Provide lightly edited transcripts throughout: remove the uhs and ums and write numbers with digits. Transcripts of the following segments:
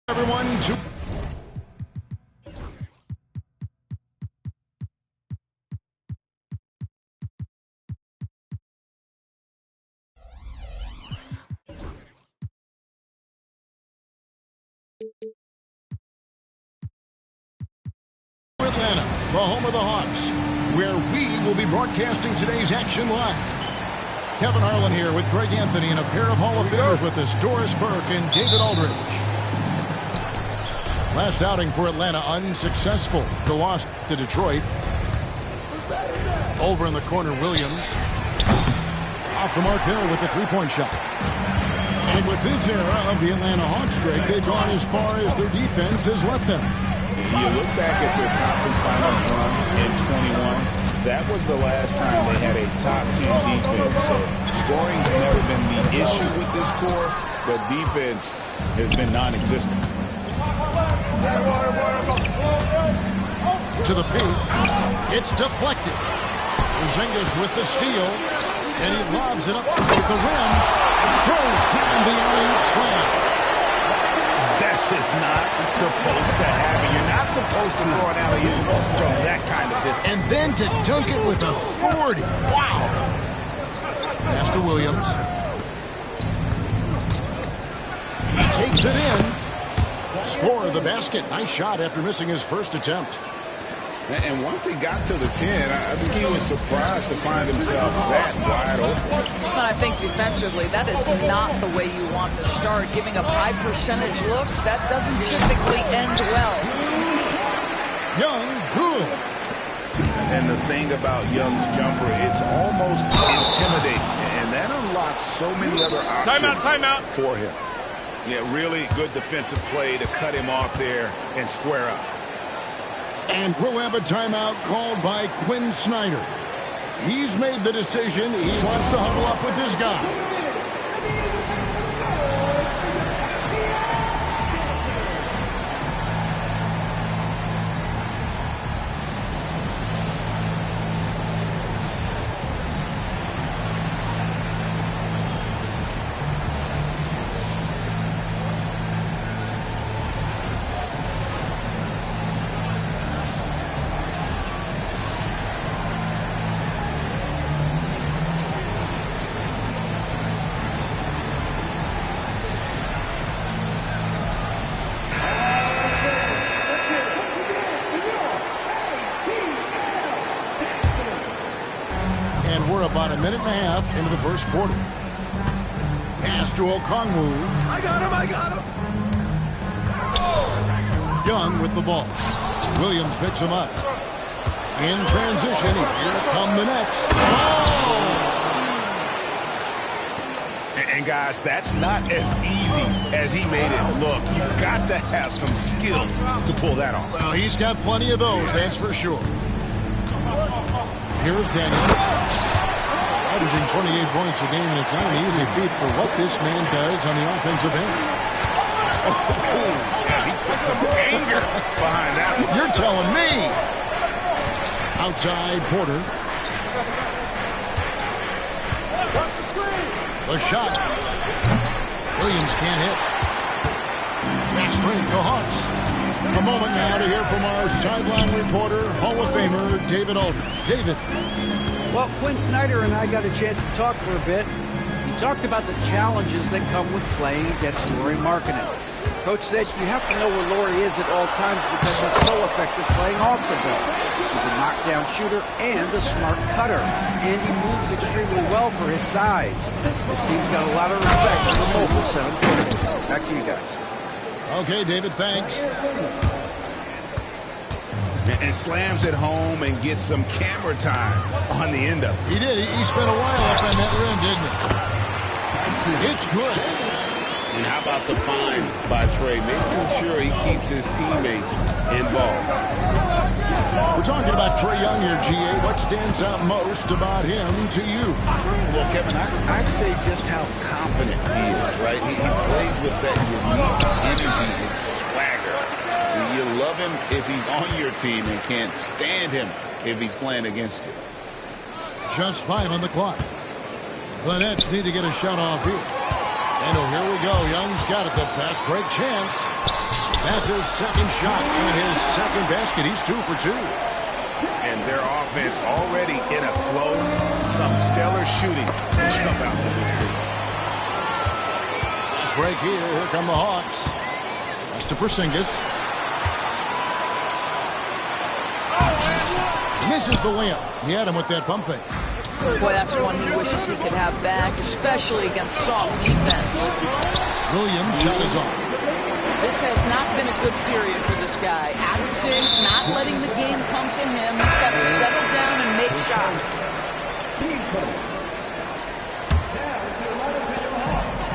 Everyone to Atlanta, the home of the Hawks, where we will be broadcasting today's action live. Kevin Harlan here with Greg Anthony and a pair of Hall of Famers with us, Doris Burke and David Aldridge. Last outing for Atlanta unsuccessful. The loss to Detroit. Over in the corner, Williams. Off the mark there with the three-point shot. And with this era of the Atlanta Hawks, Greg, they've gone as far as their defense has let them. You look back at their conference finals run in 21. That was the last time they had a top-10 defense. So scoring's never been the issue with this core, but defense has been non-existent. To the paint. It's deflected. Porzingis with the steal. And he lobs it up to the rim. Throws down the alley-oop slam. That is not supposed to happen. You're not supposed to throw an alley-oop from that kind of distance. And then to dunk it with authority. Wow. Pass to Williams. He takes it in. Score the basket. Nice shot after missing his first attempt. And once he got to the 10, I think he was surprised to find himself that wide open. I think defensively, that is not the way you want to start. Giving up high percentage looks, that doesn't typically end well. Young, good. And the thing about Young's jumper, it's almost intimidating. And that unlocks so many other options for him. Yeah, really good defensive play to cut him off there and square up. And we'll have a timeout called by Quinn Snyder. He's made the decision. He wants to huddle up with his guys. About a minute and a half into the first quarter. Pass to Okongwu. I got him. Young with the ball. Williams picks him up. In transition, here come the Nets. Oh! And guys, that's not as easy as he made it look. You've got to have some skills to pull that off. Well, he's got plenty of those, that's for sure. Here's Daniels. Averaging 28 points a game, and it's not an easy feat for what this man does on the offensive end. Oh, yeah, he put some anger behind that one. You're telling me. Outside, Porter. Watch the screen. The shot. Williams can't hit. Fast break, the Hawks. A moment now to hear from our sideline reporter, Hall of Famer, David Aldridge. David. Well, Quinn Snyder and I got a chance to talk for a bit. He talked about the challenges that come with playing against Lauri Markkanen. Coach said you have to know where Lauri is at all times because he's so effective playing off the ball. He's a knockdown shooter and a smart cutter. And he moves extremely well for his size. This team's got a lot of respect for the mobile 7-footers. Back to you guys. Okay, David, thanks. And slams it home and gets some camera time on the end of it. He did. He spent a while up on that rim, didn't he? It's good. And how about the find by Trey, making sure he keeps his teammates involved. We're talking about Trae Young here, GA. What stands out most about him to you? Well, Kevin, I'd say just how confident he is, right? He plays with that unique energy and swagger. You love him if he's on your team and can't stand him if he's playing against you. Just 5 on the clock. The Nets need to get a shot off here. And here we go. Young's got it. The fast break chance. That's his second shot and his second basket. He's 2 for 2. And their offense already in a flow. Some stellar shooting to jump out to this lead. Fast break here. Here come the Hawks. That's to Porzingis. Misses the layup. He had him with that pump fake. Boy, that's one he wishes he could have back, especially against soft defense. Williams shot is off. This has not been a good period for this guy. Out of sync, not letting the game come to him. He's got to settle down and make shots.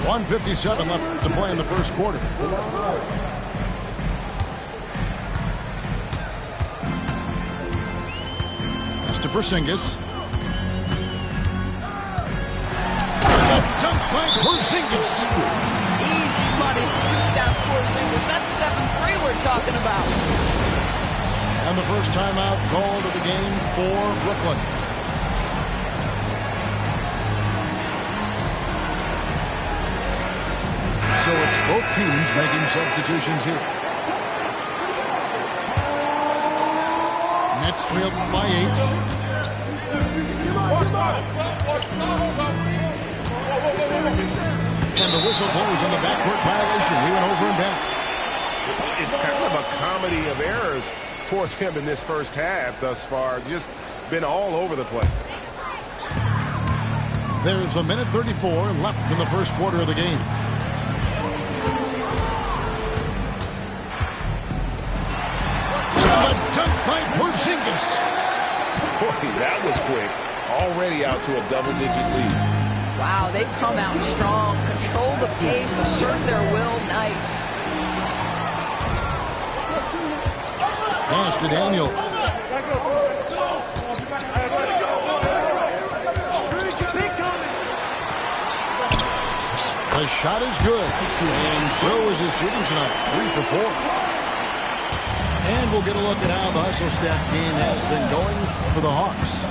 1:57 left to play in the first quarter. That's to Porzingis. Dunk by Porzingis. Easy money for Kristaps Porzingis. That's 7-3 we're talking about. And the first timeout called of the game for Brooklyn. So it's both teams making substitutions here. Nets trail by 8. And the whistle blows on the backcourt violation. He went over and back. It's kind of a comedy of errors for him in this first half thus far. Just been all over the place. There's 1:34 left in the first quarter of the game. A dunk by Porzingis. Boy, that was quick. Already out to a double-digit lead. Wow, they've come out strong. Control the pace, assert their will. Nice. Pass to Daniels. The shot is good. And so is his shooting tonight. 3 for 4. And we'll get a look at how the hustle stat game has been going for the Hawks.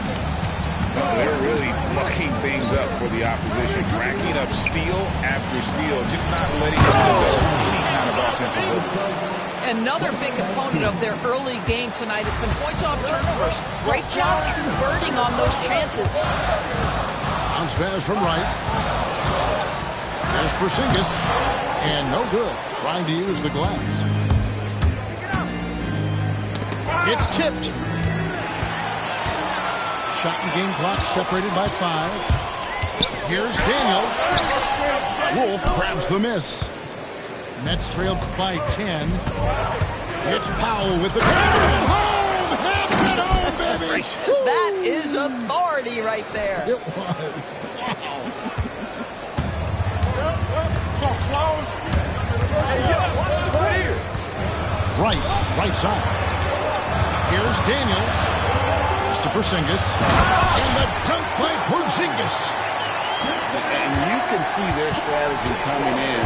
They're really mucking things up for the opposition, racking up steal after steal, just not letting them develop any kind of offensive rhythm. Another big component of their early game tonight has been points off turnovers. Great job converting on those chances. Bounce pass from Wright. There's Porzingis. And no good. Trying to use the glass. It's tipped. Shot and game clock separated by 5. Here's Daniels. Wolf grabs the miss. Nets trailed by 10. It's Powell with the home. Hammer it home, baby. That is authority right there. It was. Right side. Here's Daniels. To Porzingis. And the dunk by Porzingis. And you can see their strategy coming in.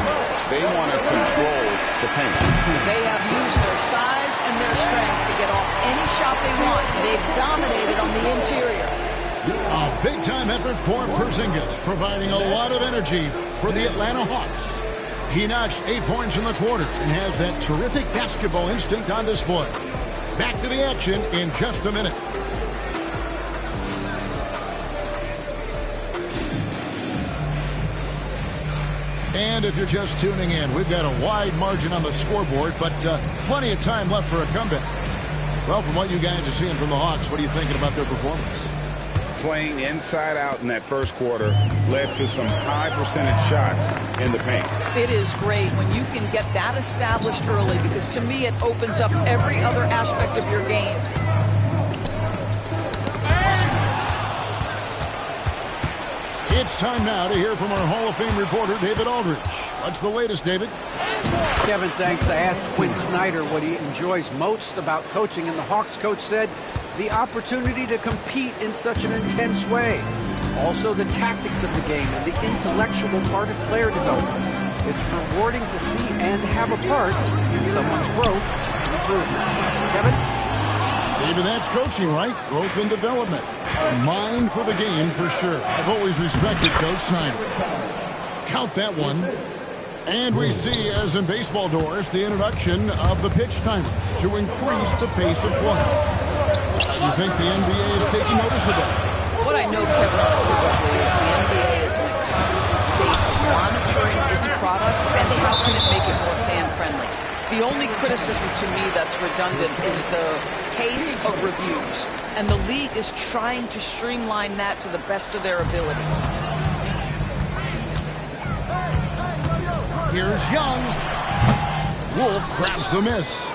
They want to control the paint. They have used their size and their strength to get off any shot they want. They've dominated on the interior. A big-time effort for Porzingis, providing a lot of energy for the Atlanta Hawks. He notched 8 points in the quarter and has that terrific basketball instinct on display. Back to the action in just a minute. And if you're just tuning in, we've got a wide margin on the scoreboard, but plenty of time left for a comeback. Well, from what you guys are seeing from the Hawks, what are you thinking about their performance? Playing inside out in that first quarter led to some high percentage shots in the paint. It is great when you can get that established early, because to me it opens up every other aspect of your game. It's time now to hear from our Hall of Fame reporter, David Aldridge. What's the latest, David? Kevin, thanks. I asked Quinn Snyder what he enjoys most about coaching, and the Hawks coach said the opportunity to compete in such an intense way. Also, the tactics of the game and the intellectual part of player development. It's rewarding to see and have a part in someone's growth and improvement. Kevin? Maybe that's coaching, right? Growth and development. Mind for the game for sure. I've always respected Coach Snyder. Count that one. And we see, as in baseball doors, the introduction of the pitch timer to increase the pace of play. You think the NBA is taking notice of that? What I know, Kevin, absolutely, is the NBA is in a constant state of monitoring its product and how can it make it more fan-friendly. The only criticism to me that's redundant is the pace of reviews, and the league is trying to streamline that to the best of their ability. Here's Young. Wolf grabs the miss.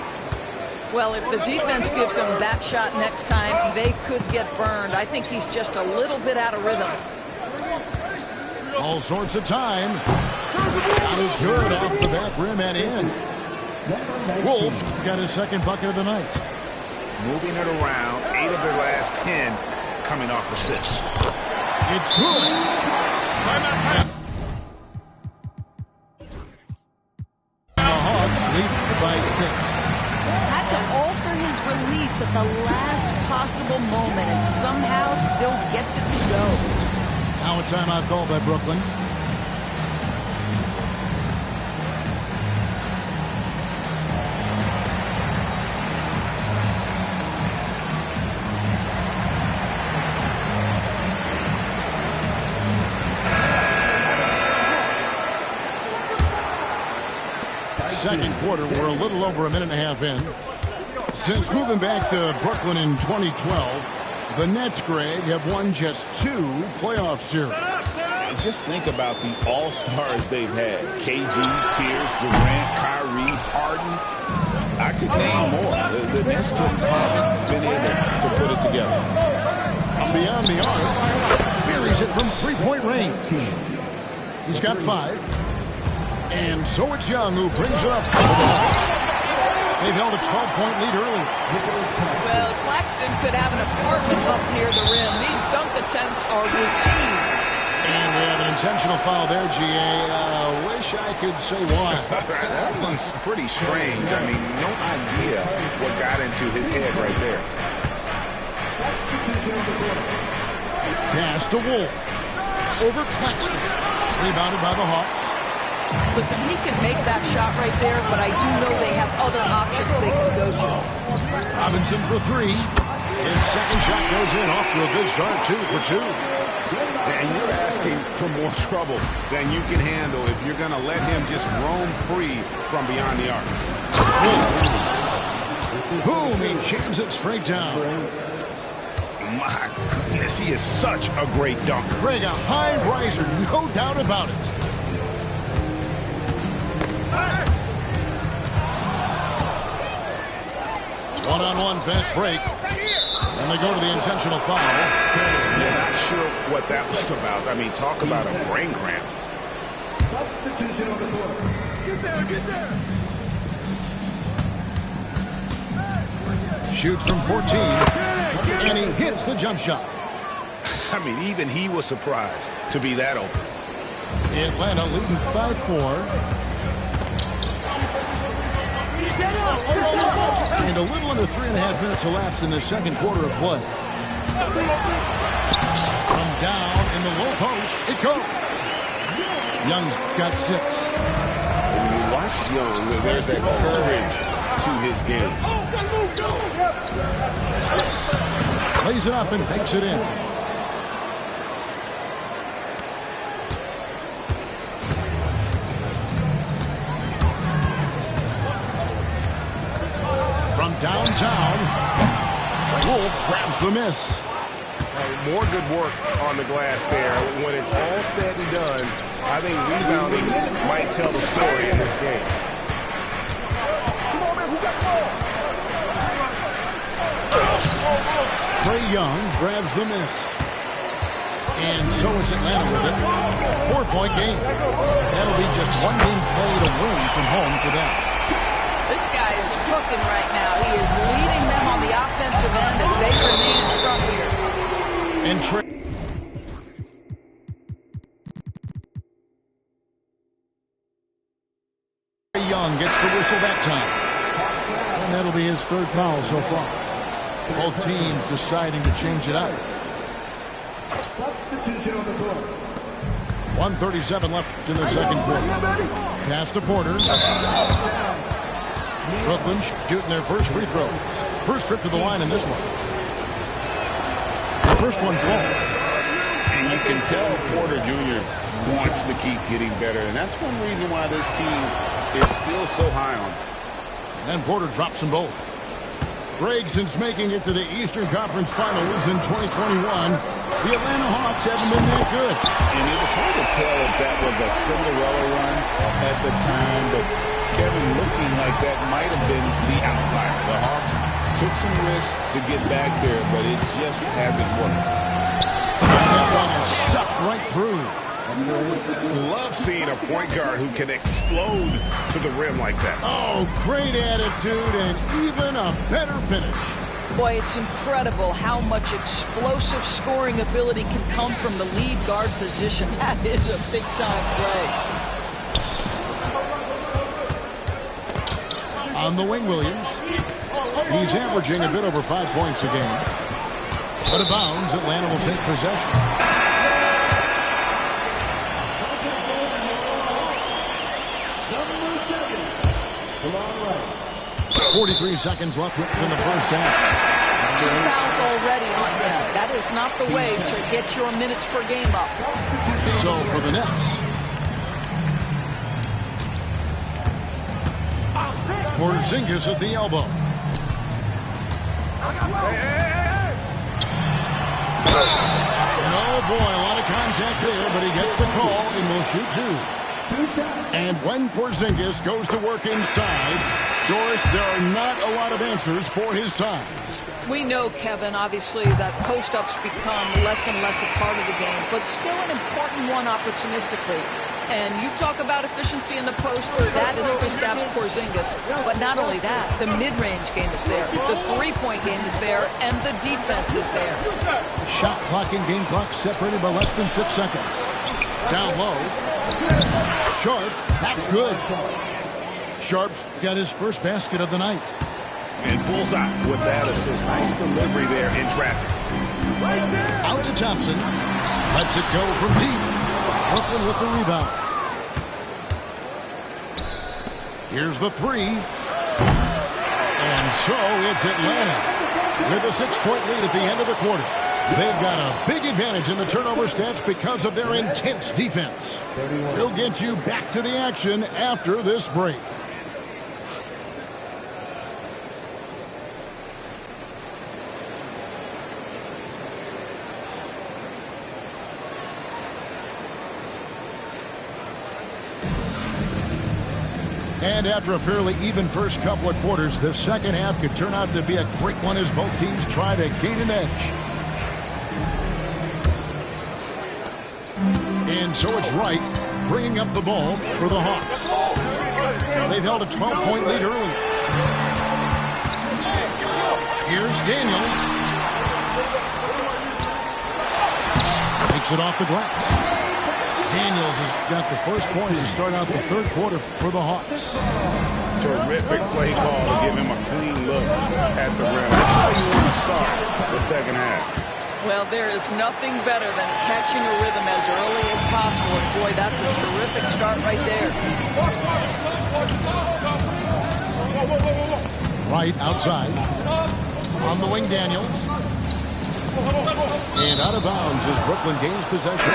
Well, if the defense gives him that shot next time, they could get burned. I think he's just a little bit out of rhythm. All sorts of time. Shot is good off the back rim and in. Wolf got his second bucket of the night. Moving it around, 8 of their last 10 coming off assists. It's good. The Hawks lead by 6. Had to alter his release at the last possible moment and somehow still gets it to go. Now a timeout called by Brooklyn. Second quarter, we're a little over a minute and a half in. Since moving back to Brooklyn in 2012, the Nets, Greg, have won just 2 playoff series. Just think about the all-stars they've had. KG, Pierce, Durant, Kyrie, Harden. I could name more. The Nets just haven't been able to put it together. Beyond the arc, buries it from three-point range. He's got 5. And so it's Young who brings it up for the Hawks. They've held a 12-point lead early. Well, Claxton could have an apartment up near the rim. These dunk attempts are routine. And we have an intentional foul there, G.A. Wish I could say why. That one's pretty strange. I mean, no idea what got into his head right there. Pass to Wolf. Over Claxton. Rebounded by the Hawks. Listen, he can make that shot right there, but I do know they have other options they can go to. Robinson for 3. His second shot goes in, off to a good start, 2 for 2. And you're asking for more trouble than you can handle if you're going to let him just roam free from beyond the arc. Boom, he jams it straight down. My goodness, he is such a great dunker. Greg, a high riser, no doubt about it. One-on-one fast break. And they go to the intentional foul. Yeah, not sure what that was about. I mean, talk about a brain cramp. Substitution on the court. Get there. Shoots from 14. And he hits the jump shot. I mean, even he was surprised to be that open. Atlanta leading by 4. And a little under 3.5 minutes elapsed in the second quarter of play. From down in the low post, it goes. Young's got 6. When you watch Young, there's that courage to his game. Lays it up and banks it in. Downtown, Wolf grabs the miss. More good work on the glass there. When it's all said and done, I think rebounding might tell the story in this game. Trae Young grabs the miss. And so it's Atlanta with it. 4-point game. That'll be just one game played away from home for them. This guy is cooking right now. He is leading them on the offensive end as they remain in front here. And Trae Young gets the whistle that time. And that'll be his third foul so far. Both teams deciding to change it up. Substitution on the court. 1:37 left in the second quarter. Pass to Porter. Brooklyn shooting their first free throws. First trip to the line in this one. The first one falls. And you can tell Porter Jr. wants to keep getting better. And that's one reason why this team is still so high on him. And Porter drops them both. Gregson's making it to the Eastern Conference Finals in 2021. The Atlanta Hawks haven't been that good. And it was hard to tell if that was a Cinderella run at the time, but Kevin, looking like that might have been the outlier. The Hawks took some risks to get back there, but it just hasn't worked. That one is stuffed right through. Love seeing a point guard who can explode to the rim like that. Oh, great attitude and even a better finish. Boy, it's incredible how much explosive scoring ability can come from the lead guard position. That is a big-time play. On the wing, Williams. He's averaging a bit over 5 points a game. Out of bounds, Atlanta will take possession. 43 seconds left in the first half. 2 fouls already on him. That is not the way to get your minutes per game up. So for the Nets. Porzingis at the elbow. Oh boy, a lot of contact there, but he gets the call and will shoot 2. And when Porzingis goes to work inside, Doris, there are not a lot of answers for his size. We know, Kevin, obviously, that post-ups become less and less a part of the game, but still an important one opportunistically. And you talk about efficiency in the post, that is Kristaps Porzingis. But not only that, the mid-range game is there, the three-point game is there, and the defense is there. Shot clock and game clock separated by less than 6 seconds. Down low. Sharp, that's good. Sharp's got his first basket of the night. And bullseye with that assist. Nice delivery there in traffic. Out to Thompson. Lets it go from deep. Brooklyn with the rebound. Here's the 3. And so it's Atlanta with a 6-point lead at the end of the quarter. They've got a big advantage in the turnover stats because of their intense defense. We'll get you back to the action after this break. And after a fairly even first couple of quarters, the second half could turn out to be a great one as both teams try to gain an edge. And so it's Wright bringing up the ball for the Hawks. They've held a 12-point lead earlier. Here's Daniels. Takes it off the glass. Daniels has got the first points to start out the third quarter for the Hawks. Terrific play call to give him a clean look at the rim. That's how you want to start the second half. Well, there is nothing better than catching a rhythm as early as possible. And boy, that's a terrific start right there. Right outside. On the wing, Daniels. And out of bounds as Brooklyn gains possession.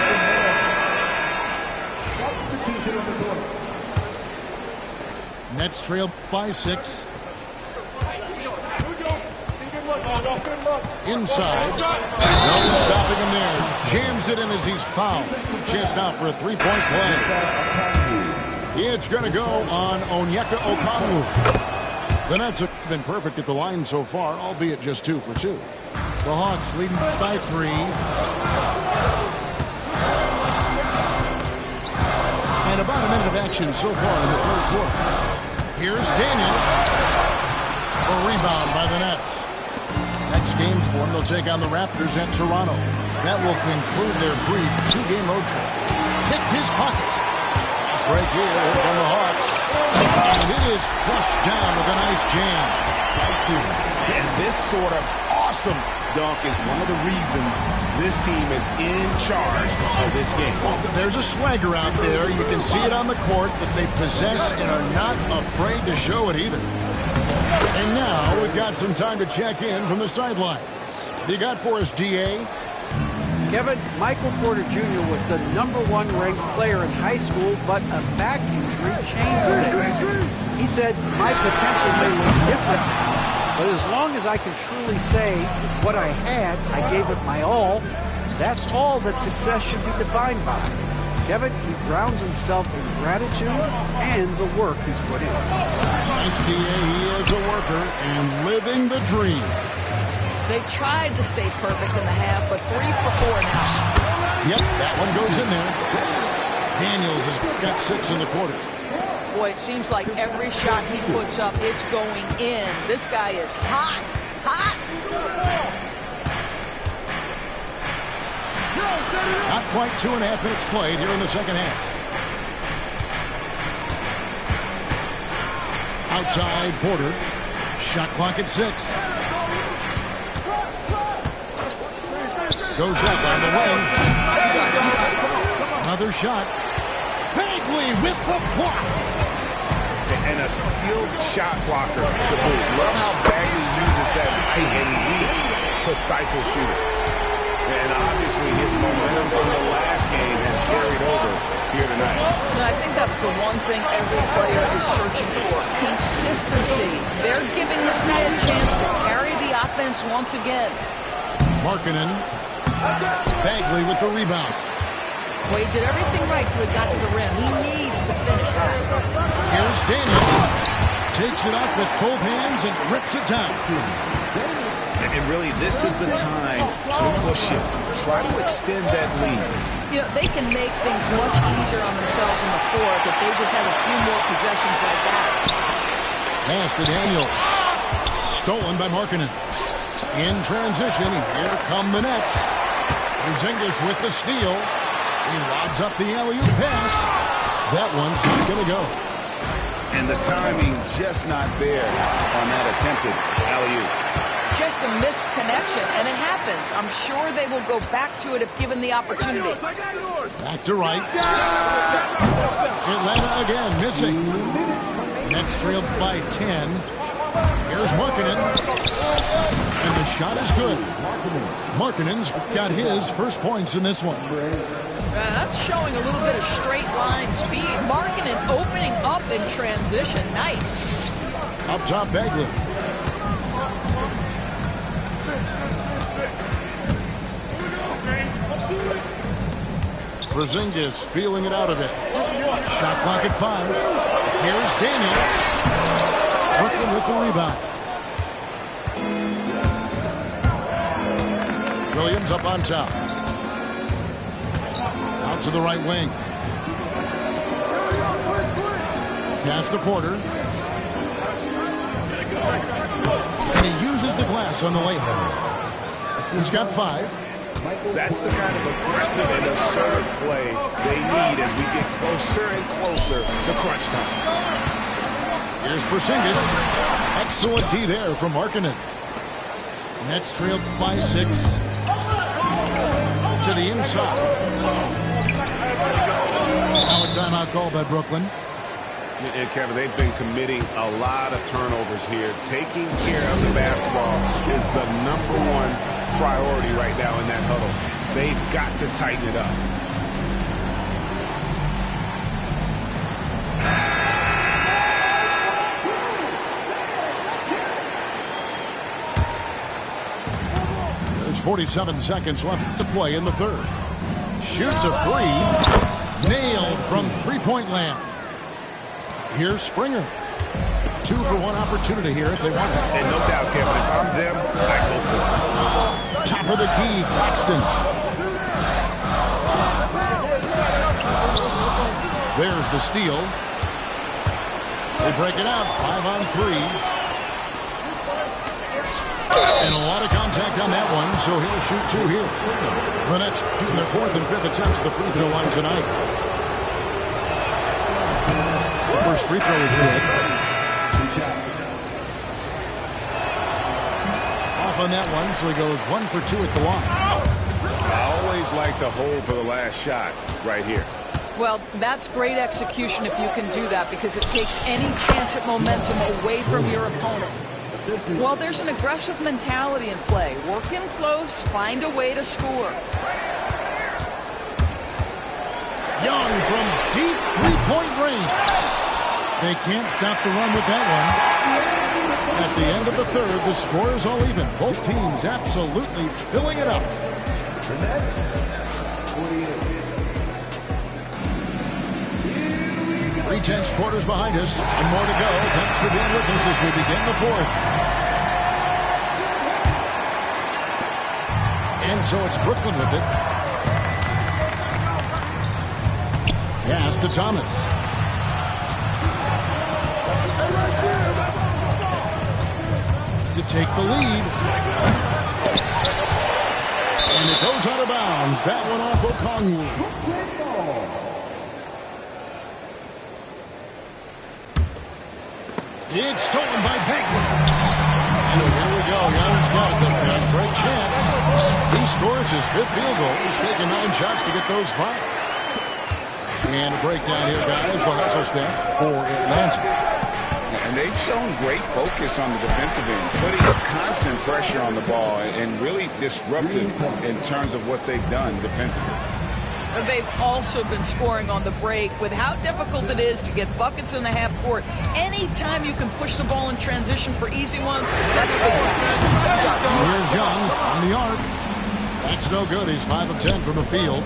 Nets trail by 6. Inside. No stopping him there. Jams it in as he's fouled. Chance now for a 3-point play. It's going to go on Onyeka Okongwu. The Nets have been perfect at the line so far, albeit just 2 for 2. The Hawks leading by 3. And about a minute of action so far in the third quarter. Here's Daniels. A rebound by the Nets. Next game for them, they'll take on the Raptors at Toronto. That will conclude their brief 2-game road trip. Kicked his pocket. break here from the Hawks. And it is flushed down with a nice jam. And this sort of awesome dunk is one of the reasons this team is in charge of this game. Well, there's a swagger out there. You can see it on the court that they possess and are not afraid to show it either. And now we've got some time to check in from the sidelines. You got for us, DA? Kevin, Michael Porter Jr. was the #1 ranked player in high school, but a back injury changed things. He said, my potential may look different now, but as long as I can truly say what I had, I gave it my all, that's all that success should be defined by. Kevin, he grounds himself in gratitude and the work he's put in. Thanks, DA. He is a worker and living the dream. They tried to stay perfect in the half, but 3 for 4 now. Yep, that one goes in there. Daniels has got 6 in the quarter. Boy, it seems like every shot he puts up, it's going in. This guy is hot, hot. He's got a ball. Not quite 2.5 minutes played here in the second half. Outside Porter. Shot clock at 6. Goes up on the wing. Another shot. Bagley with the block. And a skilled shot blocker to boot. Love how Bagley uses that height and reach to stifle shooting. And obviously his momentum from the last game has carried over here tonight. And I think that's the one thing every player is searching for. Consistency. They're giving this guy a chance to carry the offense once again. Markkanen. Bagley with the rebound. Well, he did everything right till he got to the rim. He needs to finish that. Here's Daniels. Takes it up with both hands and rips it down. And really, this is the time to push it. Try to extend that lead. You know, they can make things much easier on themselves in the fourth if they just have a few more possessions like that. Pass to Daniel. Stolen by Markkanen. In transition, here come the Nets. Porzingis with the steal. He lobs up the alley-oop pass. That one's not going to go. And the timing just not there on that attempted alley-oop. Just a missed connection, and it happens. I'm sure they will go back to it if given the opportunity. Back to right. Atlanta again, missing. Nets trailed by 10. Here's Markkanen. And the shot is good. Markkanen's got his first points in this one. That's showing a little bit of straight line speed. Markkanen opening up in transition. Nice. Up top, Bagley. Porzingis feeling it out of it. Shot clock at 5. Here's Daniels. Brooklyn with the rebound. Williams up on top. Out to the right wing. Pass to Porter. And he uses the glass on the layup. He's got 5. That's the kind of aggressive and assertive play they need as we get closer and closer to crunch time. Here's Porzingis. Excellent D there from Markkanen. Nets trailed by 6. To the inside. Now a timeout called by Brooklyn. And Kevin, they've been committing a lot of turnovers here. Taking care of the basketball is the #1 priority right now in that huddle. They've got to tighten it up. There's 47 seconds left to play in the third. Shoots a 3. Nailed from three-point land. Here's Springer. 2 for 1 opportunity here if they want it. And no doubt, Kevin, if I'm them, I go for it. Top of the key, Claxton. There's the steal. They break it out, 5 on 3. And a lot of contact on that one, so he'll shoot 2 here. The Nets shooting their 4th and 5th attempts at the free throw line tonight. first free throw is good. Off on that one, so he goes 1 for 2 at the line. I always like to hold for the last shot right here. Well, that's great execution if you can do that, because it takes any chance at momentum away from your opponent. Well, there's an aggressive mentality in play. Work in close, find a way to score. Young from deep three-point range. They can't stop the run with that one. At the end of the third, the score is all even. Both teams absolutely filling it up. 3/10 quarters behind us, and more to go. Thanks for being with us as we begin the fourth. And so it's Brooklyn with it. Pass to Thomas. To take the lead. And it goes out of bounds. That one off Okongwu. It's stolen by Bagley. And here we go. Young's got the fast break chance. He scores his 5th field goal. He's taken 9 shots to get those 5. And a breakdown here, guys. The hustle stats for Atlanta. And they've shown great focus on the defensive end, putting constant pressure on the ball and really disruptive in terms of what they've done defensively. They've also been scoring on the break. With how difficult it is to get buckets in the half court, anytime you can push the ball in transition for easy ones, that's big time. Here's Young from the arc. That's no good. He's 5 of 10 from the field.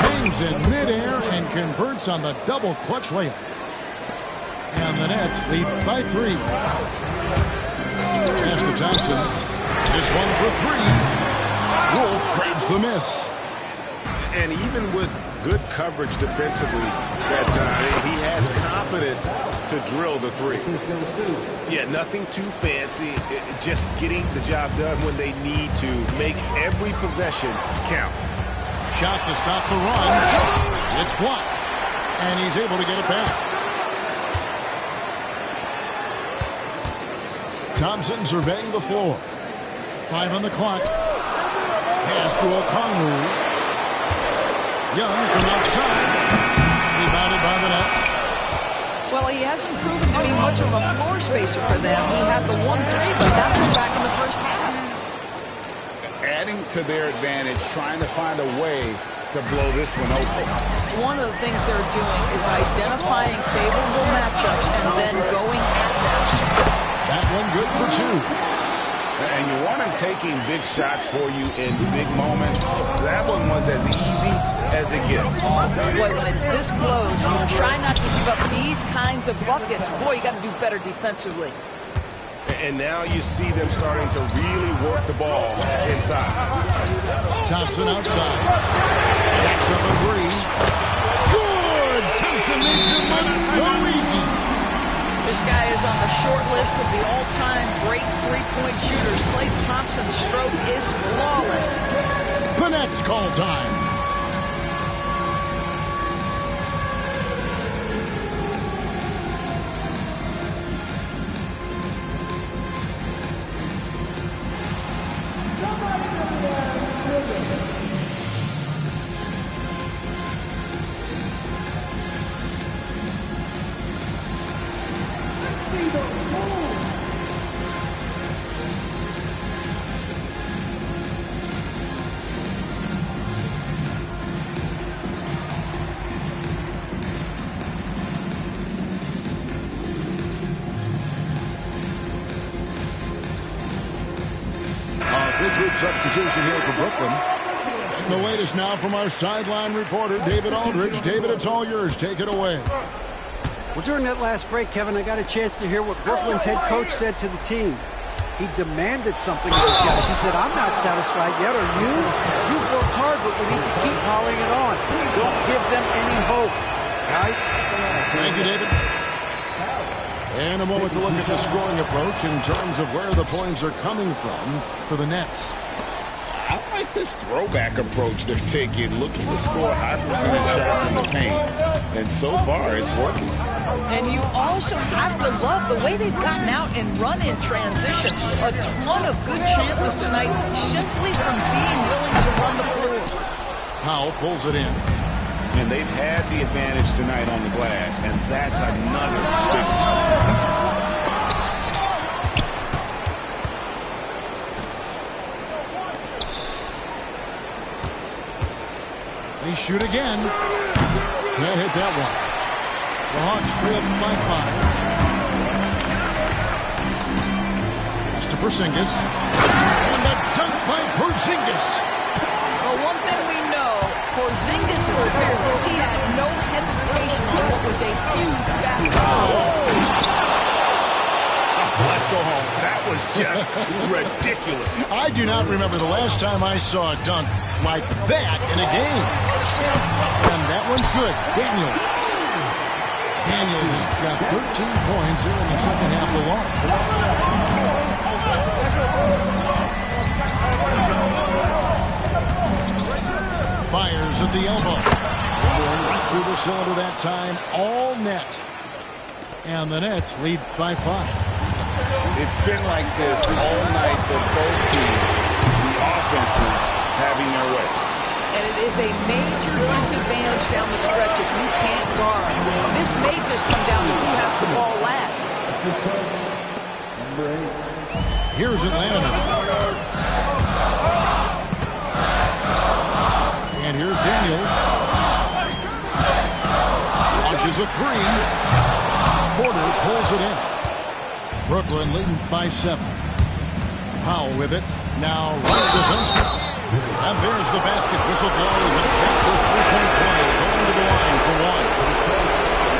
Hangs in midair and converts on the double clutch layup. And the Nets lead by 3. Pass to Thompson. This one for 3. Wolf grabs the miss. And even with good coverage defensively, that he has confidence to drill the 3. Yeah, nothing too fancy. Just getting the job done when they need to. Make every possession count. Shot to stop the run. It's blocked. And he's able to get it back. Thompson surveying the floor. 5 on the clock. Pass to Okongwu. Young from outside. Rebounded by the Nets. Well, he hasn't proven to be much of a floor spacer for them. He had the 1-3, but that was back in the first half. Adding to their advantage, trying to find a way to blow this one open. One of the things they're doing is identifying favorable matchups and then going at them. That one good for 2. And you want him taking big shots for you in big moments. That one was as easy as it gets. Boy, when it's this close, you try not to give up these kinds of buckets. Boy, you got to do better defensively. And now you see them starting to really work the ball inside. Thompson outside. Jacks up a 3. Good! Thompson makes it look so easy. This guy is on the short list of the all-time great three-point shooters. Klay Thompson's stroke is flawless. The Nets call time. Good substitution here for Brooklyn. And the latest now from our sideline reporter, David Aldridge. David, it's all yours. Take it away. Well, during that last break, Kevin, I got a chance to hear what Brooklyn's head coach said to the team. He demanded something of his guys. He said, I'm not satisfied yet. Are you? You've worked hard, but we need to keep piling it on. Don't give them any hope. Guys? Thank you, David. And a moment to look at the scoring approach in terms of where the points are coming from for the Nets. I like like this throwback approach they're taking, looking to score high percentage shots in the paint. And so far, it's working. And you also have to love the way they've gotten out and run in transition. A ton of good chances tonight simply from being willing to run the floor. Powell pulls it in. And they've had the advantage tonight on the glass, and that's another big one. They shoot again. Can't hit that one. The Hawks trail by 5. Pass to Porzingis. And a dunk by Porzingis. Well, one thing we know, Porzingis is fearless. He had no hesitation on what was a huge basketball. Let's go home. That was just ridiculous. I do not remember the last time I saw a dunk like that in a game. And that one's good. Daniels. Daniels has got 13 points here in the second half alone. Fires at the elbow. Right through the cylinder that time. All net. And the Nets lead by 5. It's been like this all night for both teams. The offenses having their way. And it is a major disadvantage down the stretch if you can't guard. This may just come down to who has the ball last. Here's Atlanta now. And here's Daniels. Launches a three. Porter pulls it in. Brooklyn leading by 7. Powell with it. Now right to them. And there's the basket. Whistle blows and a chance for a three-point play. Going to the line for 1.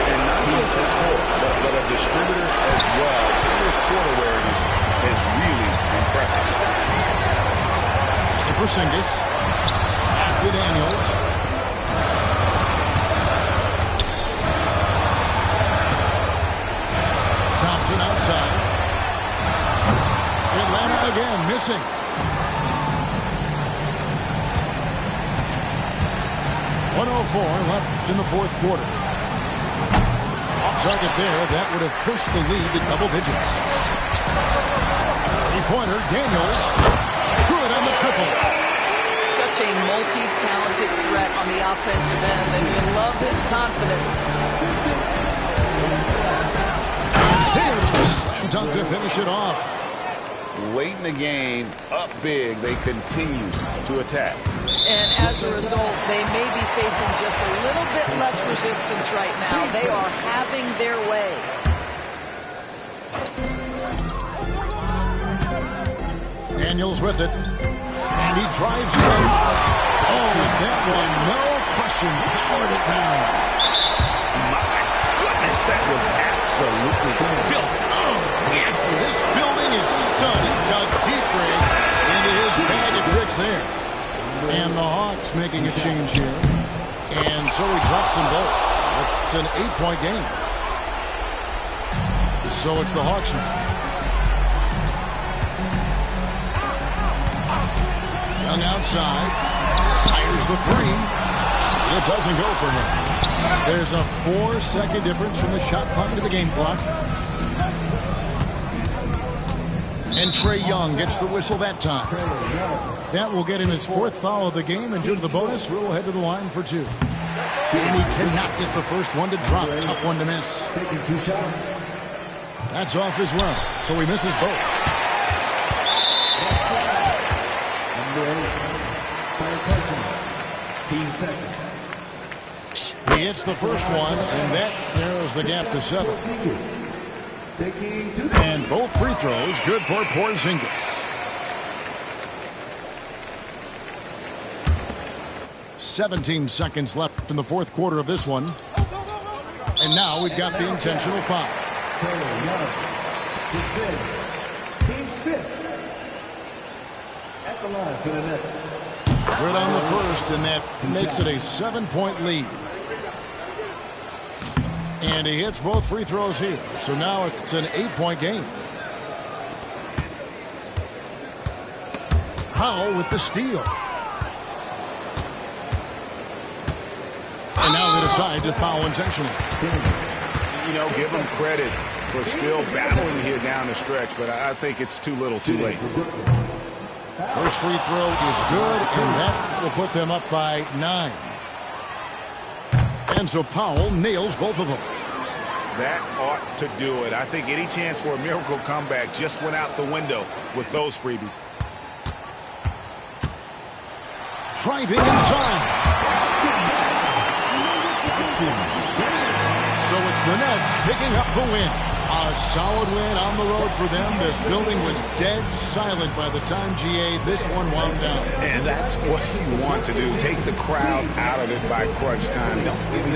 And not just a scorer, but a distributor as well. His court awareness is really impressive. Mr. Porzingis. Back to Daniels. Thompson outside. Atlanta again missing. .104 left in the fourth quarter. Off target there. That would have pushed the lead to double digits. Three-pointer. Daniels. Good on the triple. Such a multi-talented threat on the offensive end, and you love his confidence. Here's the slam dunk to finish it off. Late in the game, up big, they continue to attack. And as a result, they may be facing just a little bit less resistance right now. They are having their way. Daniels with it. And he drives it in. Oh, and that one, no question, powered it down. My goodness, that was absolutely filthy. After this building is stunned, he dug deep, Greg, into his bag of tricks there. And the Hawks making a change here. And so he drops them both. It's an 8-point game. So it's the Hawks now. Young outside. Fires the three. It doesn't go for him. There's a 4-second difference from the shot clock to the game clock. And Trae Young gets the whistle that time. That will get him his 4th foul of the game, and due to the bonus, we'll head to the line for 2. And he cannot get the first one to drop. Tough one to miss. Taking 2 shots. That's off as well, so he misses both. Number 8. Final touchdown. Team seconds. He hits the first one, and that narrows the gap to 7. Taking 2. And both free throws good for Porzingis. 17 seconds left in the fourth quarter of this one. And now we've got the intentional foul. Team's 5th. At the line for the Nets. Good on the first, and that makes it a 7-point lead. And he hits both free throws here. So now it's an 8-point game. Powell with the steal. And now they decide to foul intentionally. You know, give them credit for still battling here down the stretch, but I think it's too little too late. First free throw is good, and that will put them up by 9. And so Powell nails both of them. That ought to do it. I think any chance for a miracle comeback just went out the window with those freebies. Driving inside. So it's the Nets picking up the win. A solid win on the road for them. This building was dead silent by the time, GA, this one wound down. And that's what you want to do. Take the crowd out of it by crunch time. Don't give